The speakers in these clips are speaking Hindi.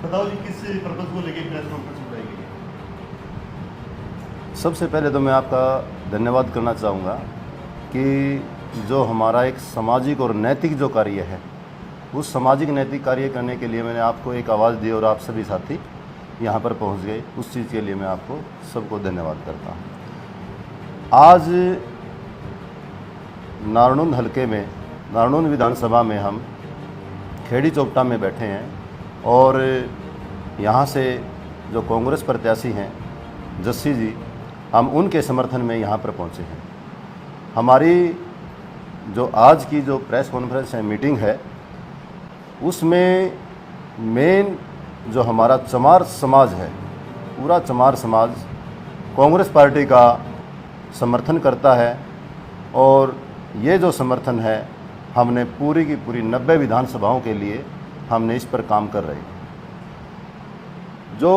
बताओ जी, किस पर्पज को लेकर प्रेस कॉन्फ्रेंस बुलाई गई है? सबसे पहले तो मैं आपका धन्यवाद करना चाहूँगा कि जो हमारा एक सामाजिक और नैतिक जो कार्य है, उस सामाजिक नैतिक कार्य करने के लिए मैंने आपको एक आवाज़ दी और आप सभी साथी यहाँ पर पहुँच गए। उस चीज़ के लिए मैं आपको सबको धन्यवाद करता हूँ। आज नारनौंद हलके में, नारनौंद विधानसभा में हम खेड़ी चौपटा में बैठे हैं और यहाँ से जो कांग्रेस प्रत्याशी हैं जस्सी जी, हम उनके समर्थन में यहाँ पर पहुँचे हैं। हमारी जो आज की जो प्रेस कॉन्फ्रेंस है, मीटिंग है, उसमें मेन जो हमारा चमार समाज है, पूरा चमार समाज कांग्रेस पार्टी का समर्थन करता है और ये जो समर्थन है हमने पूरी की पूरी 90 विधानसभाओं के लिए हमने इस पर काम कर रहे हैं। जो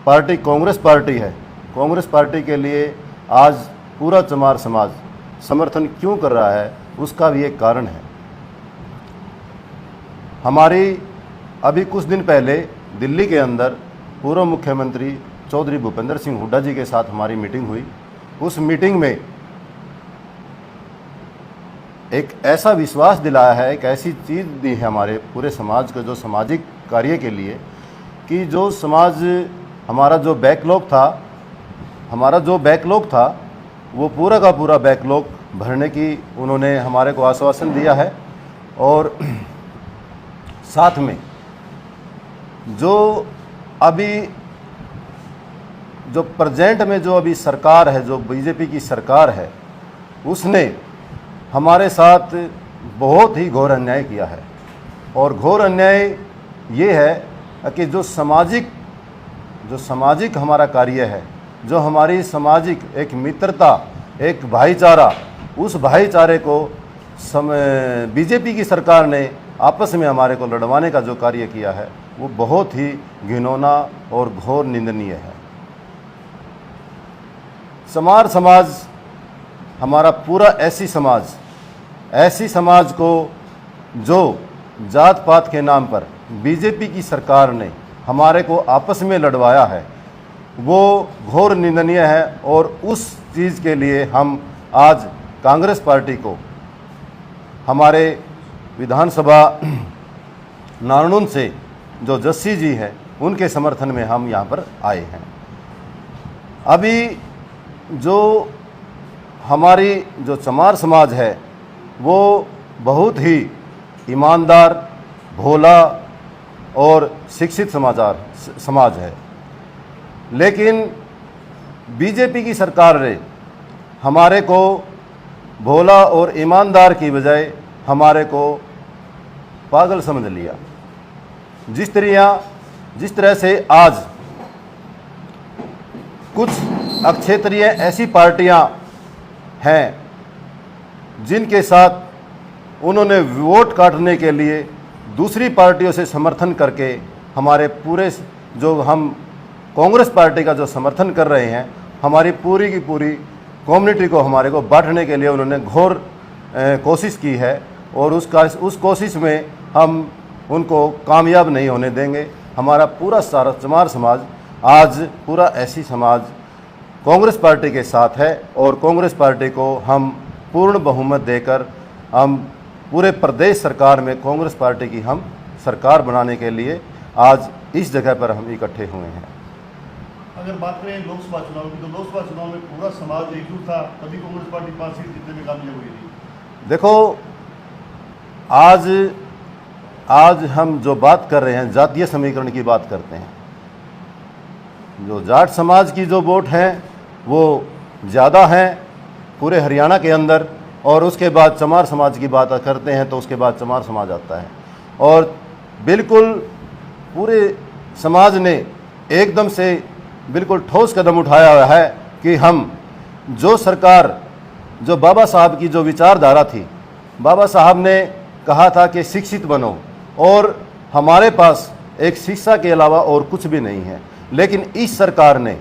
पार्टी कांग्रेस पार्टी है, कांग्रेस पार्टी के लिए आज पूरा चमार समाज समर्थन क्यों कर रहा है, उसका भी एक कारण है। हमारी अभी कुछ दिन पहले दिल्ली के अंदर पूर्व मुख्यमंत्री चौधरी भूपेंद्र सिंह हुड्डा जी के साथ हमारी मीटिंग हुई। उस मीटिंग में एक ऐसा विश्वास दिलाया है, एक ऐसी चीज़ दी है हमारे पूरे समाज को, जो सामाजिक कार्य के लिए, कि जो समाज हमारा जो बैकलॉग था वो पूरा का पूरा बैकलॉग भरने की उन्होंने हमारे को आश्वासन दिया है। और साथ में जो अभी जो प्रेजेंट में जो अभी सरकार है, जो बीजेपी की सरकार है, उसने हमारे साथ बहुत ही घोर अन्याय किया है। और घोर अन्याय ये है कि जो सामाजिक हमारा कार्य है, जो हमारी सामाजिक एक मित्रता, एक भाईचारा, उस भाईचारे को बीजेपी की सरकार ने आपस में हमारे को लड़वाने का जो कार्य किया है, वो बहुत ही घिनौना और घोर निंदनीय है। चमार समाज हमारा पूरा ऐसी समाज को जो जात पात के नाम पर बीजेपी की सरकार ने हमारे को आपस में लड़वाया है, वो घोर निंदनीय है। और उस चीज़ के लिए हम आज कांग्रेस पार्टी को, हमारे विधानसभा नारनौंद से जो जस्सी जी हैं, उनके समर्थन में हम यहाँ पर आए हैं। अभी जो हमारी जो चमार समाज है वो बहुत ही ईमानदार, भोला और शिक्षित समाज है। लेकिन बीजेपी की सरकार ने हमारे को भोला और ईमानदार की बजाय हमारे को पागल समझ लिया। जिस तरह से आज कुछ अक्षेत्रीय ऐसी पार्टियां हैं जिनके साथ उन्होंने वोट काटने के लिए दूसरी पार्टियों से समर्थन करके हमारे पूरे जो हम कांग्रेस पार्टी का जो समर्थन कर रहे हैं, हमारी पूरी की पूरी कम्युनिटी को हमारे को बांटने के लिए उन्होंने घोर कोशिश की है। और उस कोशिश में हम उनको कामयाब नहीं होने देंगे। हमारा पूरा सारा चमार समाज आज पूरा ऐसी समाज कांग्रेस पार्टी के साथ है और कांग्रेस पार्टी को हम पूर्ण बहुमत देकर हम पूरे प्रदेश सरकार में कांग्रेस पार्टी की हम सरकार बनाने के लिए आज इस जगह पर हम इकट्ठे हुए हैं। अगर बात करें लोकसभा चुनाव की, तो लोकसभा चुनाव में पूरा समाज एकजुट था, तभी कांग्रेस पार्टी 5 सीट जीतने में कामयाब हुई थी। देखो, आज हम जो बात कर रहे हैं, जातीय समीकरण की बात करते हैं। जो जाट समाज की जो वोट हैं वो ज़्यादा हैं पूरे हरियाणा के अंदर, और उसके बाद चमार समाज की बात करते हैं तो उसके बाद चमार समाज आता है। और बिल्कुल पूरे समाज ने एकदम से बिल्कुल ठोस कदम उठाया हुआ है कि हम जो सरकार, जो बाबा साहब की जो विचारधारा थी, बाबा साहब ने कहा था कि शिक्षित बनो, और हमारे पास एक शिक्षा के अलावा और कुछ भी नहीं है। लेकिन इस सरकार ने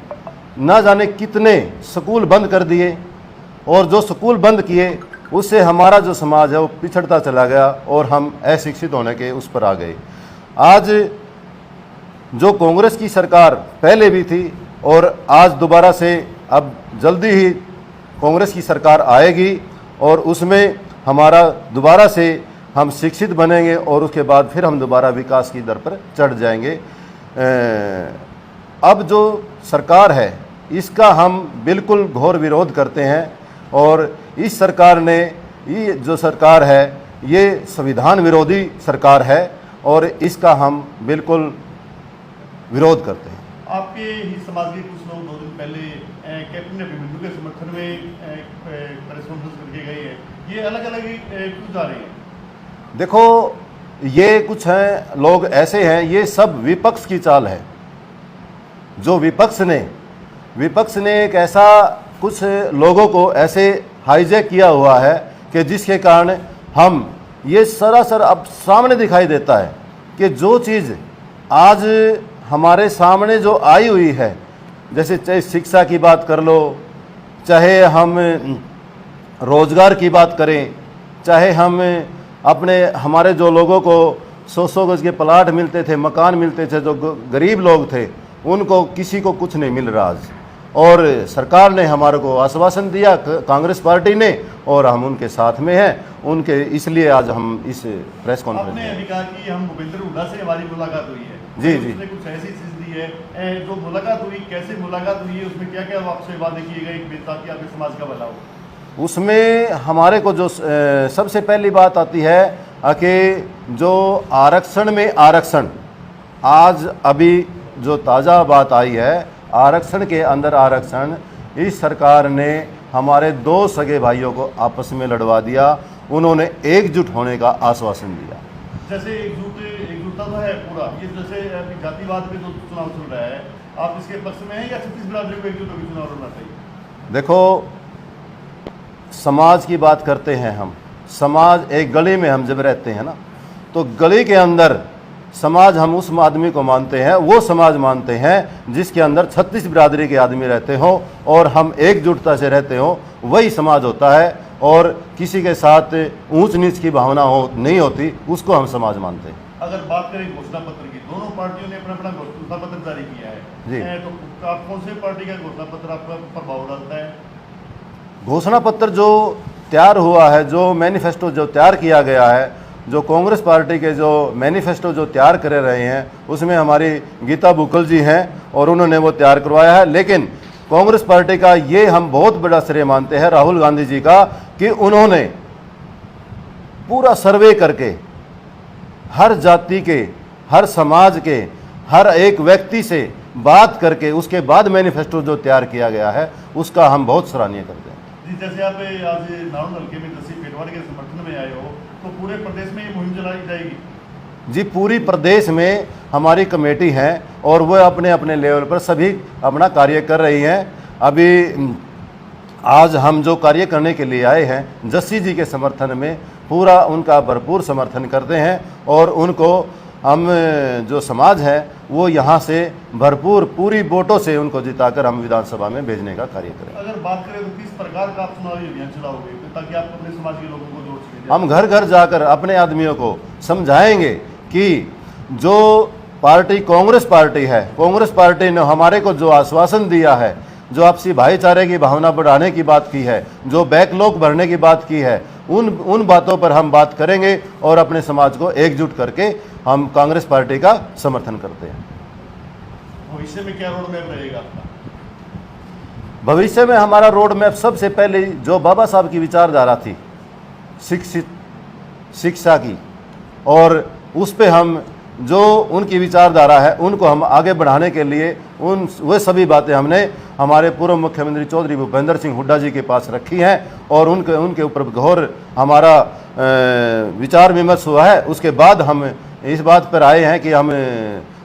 ना जाने कितने स्कूल बंद कर दिए, और जो स्कूल बंद किए उससे हमारा जो समाज है वो पिछड़ता चला गया और हम अशिक्षित होने के उस पर आ गए। आज जो कांग्रेस की सरकार पहले भी थी और आज दोबारा से अब जल्दी ही कांग्रेस की सरकार आएगी और उसमें हमारा दोबारा से हम शिक्षित बनेंगे और उसके बाद फिर हम दोबारा विकास की दर पर चढ़ जाएंगे। अब जो सरकार है इसका हम बिल्कुल घोर विरोध करते हैं और इस सरकार ने, ये जो सरकार है ये संविधान विरोधी सरकार है और इसका हम बिल्कुल विरोध करते हैं। आपके ही समाज के कुछ लोग 2 दिन पहले कैप्टन अभिमन्यु के समर्थन में प्रेस कॉन्फ्रेंस करके गए हैं, ये अलग अलग क्यों जा रहे हैं? देखो, ये कुछ हैं लोग ऐसे हैं, ये सब विपक्ष की चाल है। जो विपक्ष ने एक ऐसा कुछ लोगों को ऐसे हाईजैक किया हुआ है कि जिसके कारण हम ये सरासर अब सामने दिखाई देता है कि जो चीज़ आज हमारे सामने जो आई हुई है, जैसे चाहे शिक्षा की बात कर लो, चाहे हम रोज़गार की बात करें, चाहे हम हमारे जो लोगों को 100-100 गज के प्लाट मिलते थे, मकान मिलते थे, जो गरीब लोग थे उनको किसी को कुछ नहीं मिल रहा आज। और सरकार ने हमारे को आश्वासन दिया, कांग्रेस पार्टी ने, और हम उनके साथ में हैं, उनके इसलिए आज हम इस प्रेस कॉन्फ्रेंस आपने अभी कहा कि हम भूपेंद्र हुड्डा से हमारी मुलाकात हुई है। जी उसने कुछ ऐसी चीज़ दी है, जो मुलाकात हुई, कैसे मुलाकात हुई है, उसमें क्या क्या आपसे वादे किए गए ताकि आपके समाज का भला हो? उसमें हमारे को जो सबसे पहली बात आती है कि जो आरक्षण में आरक्षण, आज अभी जो ताज़ा बात आई है, आरक्षण के अंदर आरक्षण, इस सरकार ने हमारे 2 सगे भाइयों को आपस में लड़वा दिया। उन्होंने एकजुट होने का आश्वासन दिया। जैसे एकजुटता तो है पूरा, ये जैसे अभी जातिवाद पे जो चुनाव चल रहा है, आप इसके पक्ष में हैं या 36 बिरादरी को एकजुट होकर चुनाव लड़ना चाहिए? देखो, समाज की बात करते हैं हम, समाज एक गली में हम जब रहते हैं ना, तो गली के अंदर समाज हम उस आदमी को मानते हैं, वो समाज मानते हैं जिसके अंदर 36 बिरादरी के आदमी रहते हों और हम एकजुटता से रहते हों, वही समाज होता है। और किसी के साथ ऊंच नीच की भावना नहीं होती, उसको हम समाज मानते हैं। अगर बात करें घोषणा पत्र की, दोनों पार्टियों ने अपना अपना घोषणा पत्र जारी किया है जी, तो आप कौन से पार्टी का घोषणा पत्र आपका प्रभाव डालता है? घोषणा पत्र जो तैयार हुआ है, जो मैनिफेस्टो जो तैयार किया गया है, जो कांग्रेस पार्टी के जो मैनिफेस्टो जो तैयार कर रहे हैं, उसमें हमारी गीता बुकल जी हैं और उन्होंने वो तैयार करवाया है। लेकिन कांग्रेस पार्टी का ये हम बहुत बड़ा श्रेय मानते हैं राहुल गांधी जी का, कि उन्होंने पूरा सर्वे करके हर जाति के, हर समाज के, हर एक व्यक्ति से बात करके उसके बाद मैनिफेस्टो जो तैयार किया गया है, उसका हम बहुत सराहनीय करते हैं। जी, जैसे आप आज नारोल हल्के में जैसे पेटवार के समर्थन में आए हो, तो पूरे प्रदेश में ये मुहिम चलाई जाएगी? जी, पूरी प्रदेश में हमारी कमेटी है और वो अपने अपने लेवल पर सभी अपना कार्य कर रही हैं। अभी आज हम जो कार्य करने के लिए आए हैं, जस्सी जी के समर्थन में पूरा उनका भरपूर समर्थन करते हैं और उनको हम जो समाज है वो यहाँ से भरपूर पूरी वोटों से उनको जिताकर हम विधानसभा में भेजने का कार्य करें। अगर बात करें तो किस प्रकार का आप चुनावी अभियान चलाओगे ताकि आप अपने समाज के लोगों को जोड़ सकें? हम घर घर जाकर अपने आदमियों को समझाएंगे कि जो पार्टी कांग्रेस पार्टी है, कांग्रेस पार्टी ने हमारे को जो आश्वासन दिया है, जो आपसी भाईचारे की भावना बढ़ाने की बात की है, जो बैकलॉग भरने की बात की है, उन बातों पर हम बात करेंगे और अपने समाज को एकजुट करके हम कांग्रेस पार्टी का समर्थन करते हैं। भविष्य में क्या रोड मैप रहेगा आपका? भविष्य में हमारा रोड मैप सबसे पहले जो बाबा साहब की विचारधारा थी शिक्षा की, और उस पे हम जो उनकी विचारधारा है उनको हम आगे बढ़ाने के लिए वे सभी बातें हमने हमारे पूर्व मुख्यमंत्री चौधरी भूपेंद्र सिंह हुड्डा जी के पास रखी हैं और उनके ऊपर घोर हमारा विचार विमर्श हुआ है। उसके बाद हम इस बात पर आए हैं कि हम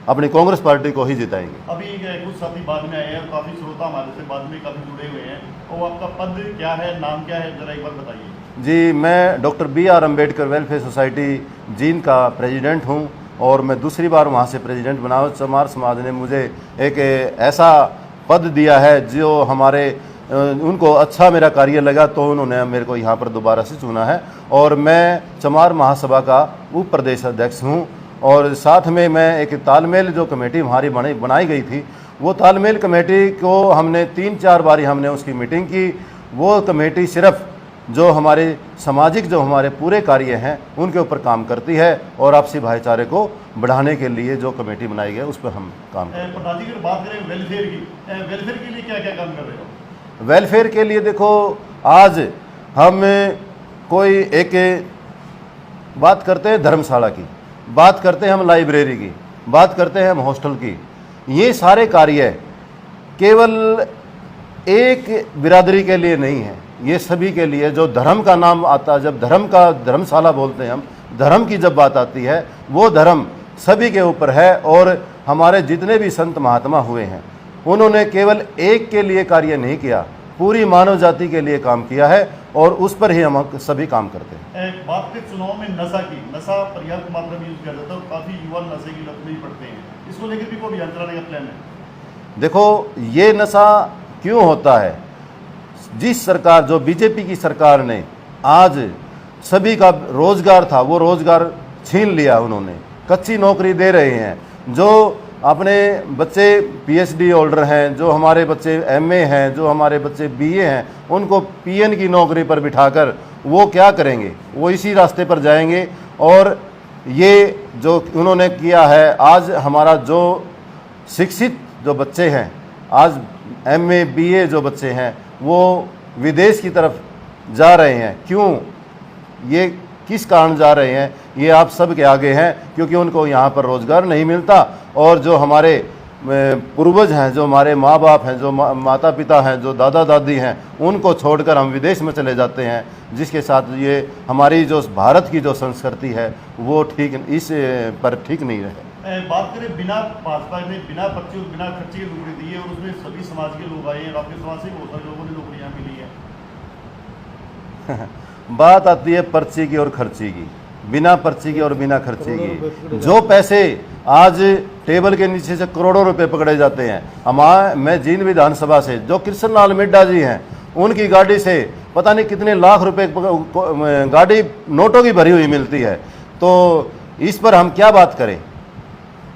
अपनी कांग्रेस पार्टी को ही जिताएंगे। अभी कुछ साथी बाद में आए हैं, काफ़ी श्रोता हमारे से बाद में काफ़ी जुड़े हुए हैं, तो आपका पद क्या है, नाम क्या है, जरा एक बार बताइए। जी, मैं doctor B.R. Ambedkar welfare society Jind का प्रेसिडेंट हूं और मैं दूसरी बार वहां से प्रेसिडेंट बना हूं। चमार समाज ने मुझे एक ऐसा पद दिया है जो हमारे उनको अच्छा मेरा कार्य लगा, तो उन्होंने मेरे को यहाँ पर दोबारा से चुना है और मैं चमार महासभा का उप प्रदेश अध्यक्ष हूँ और साथ में मैं एक तालमेल जो कमेटी हमारी बनाई गई थी, वो तालमेल कमेटी को हमने 3-4 बारी हमने उसकी मीटिंग की। वो कमेटी सिर्फ जो हमारे सामाजिक जो हमारे पूरे कार्य हैं उनके ऊपर काम करती है और आपसी भाईचारे को बढ़ाने के लिए जो कमेटी बनाई गई उस पर हम काम करते हैं। प्रधान जी, अगर बात करें वेलफेयर की, वेलफेयर के लिए क्या क्या काम कर रहे हो? वेलफेयर के लिए देखो, आज हम कोई एक बात करते हैं धर्मशाला की, बात करते हैं हम लाइब्रेरी की, बात करते हैं हम हॉस्टल की। ये सारे कार्य केवल एक बिरादरी के लिए नहीं है, ये सभी के लिए। जो धर्म का नाम आता है, जब धर्म का धर्मशाला बोलते हैं हम, धर्म की जब बात आती है, वो धर्म सभी के ऊपर है। और हमारे जितने भी संत महात्मा हुए हैं उन्होंने केवल एक के लिए कार्य नहीं किया, पूरी मानव जाति के लिए काम किया है और उस पर ही हम सभी काम करते हैं। बात करें चुनाव में नशा की, नशा पर्याप्त मात्रा में यूज किया जाता है, काफ़ी युवा नशे की लत में ही पड़ते हैं, इसको लेकर भी कोई अभियान चलाने का प्लान है? देखो, ये नशा क्यों होता है? जिस सरकार, जो बीजेपी की सरकार ने आज सभी का रोजगार था वो रोजगार छीन लिया, उन्होंने कच्ची नौकरी दे रहे हैं। जो अपने बच्चे पीएचडी होल्डर हैं, जो हमारे बच्चे एमए हैं, जो हमारे बच्चे बीए हैं, उनको पीएन की नौकरी पर बिठाकर वो क्या करेंगे? वो इसी रास्ते पर जाएंगे। और ये जो उन्होंने किया है, आज हमारा जो शिक्षित जो बच्चे हैं, आज एमए बीए जो बच्चे हैं, वो विदेश की तरफ जा रहे हैं। क्यों? ये किस कारण जा रहे हैं? ये आप सब के आगे हैं, क्योंकि उनको यहाँ पर रोज़गार नहीं मिलता। और जो हमारे पूर्वज हैं, जो हमारे माँ बाप हैं, जो माता पिता हैं, जो दादा दादी हैं, उनको छोड़कर हम विदेश में चले जाते हैं, जिसके साथ ये हमारी जो भारत की जो संस्कृति है वो ठीक इस पर ठीक नहीं रहे। बात करें, बिना भाजपा ने बिना पर्ची और बिना खर्चे की नौकरी दी है और उसमें सभी समाज के लोग आए हैं, आपके समाज से बहुत सारे लोगों ने नौकरियाँ मिली है। बात आती है पर्ची की और खर्ची की, बिना पर्ची की और बिना खर्ची की। जो पैसे आज टेबल के नीचे से करोड़ों रुपए पकड़े जाते हैं, मैं जींद विधानसभा से जो कृष्ण लाल मिड्डा जी हैं, उनकी गाड़ी से पता नहीं कितने लाख रुपए गाड़ी नोटों की भरी हुई मिलती है। तो इस पर हम क्या बात करें?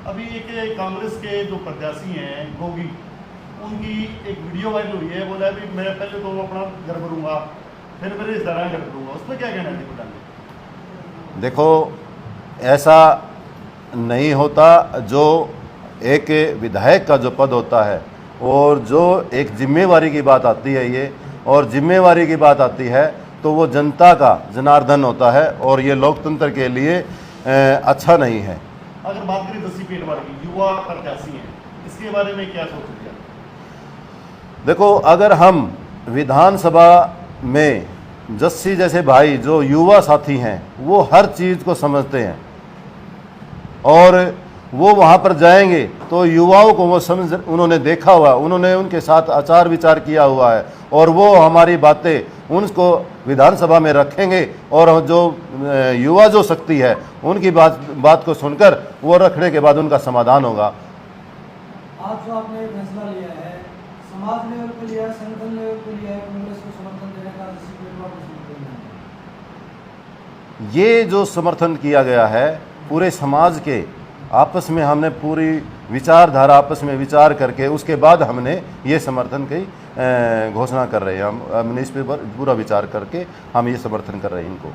अभी एक कांग्रेस के जो प्रत्याशी हैं गोगी, उनकी एक वीडियो वायरल हुई है, बोला भी मैं पहले तो अपना घर भरूंगा, फिर मेरे रिश्तेदार घर भरूंगा, उस पर क्या कहना है? देखो, ऐसा नहीं होता। जो एक विधायक का जो पद होता है और जो एक जिम्मेवारी की बात आती है, ये और जिम्मेवारी की बात आती है तो वो जनता का जनार्दन होता है और ये लोकतंत्र के लिए अच्छा नहीं है। अगर बात करें 10 पेटवार की, युवा प्रत्याशी हैं, इसके बारे में क्या सोच रहे हैं? देखो, अगर हम विधानसभा में जस्सी जैसे भाई जो युवा साथी हैं, वो हर चीज़ को समझते हैं और वो वहाँ पर जाएंगे तो युवाओं को वो समझ, उन्होंने देखा हुआ, उन्होंने उनके साथ आचार विचार किया हुआ है और वो हमारी बातें उनको विधानसभा में रखेंगे और जो युवा जो शक्ति है उनकी बात को सुनकर वो रखने के बाद उनका समाधान होगा। आज जो आपने फैसला लिया है, समाज लेवल पर लिया है, संगठन लेवल पर लिया है, कांग्रेस को समर्थन देने का, ये जो समर्थन किया गया है पूरे समाज के आपस में, हमने पूरी विचारधारा आपस में विचार करके उसके बाद हमने ये समर्थन की घोषणा कर रहे हैं। हमने इस पर पूरा विचार करके हम ये समर्थन कर रहे हैं इनको।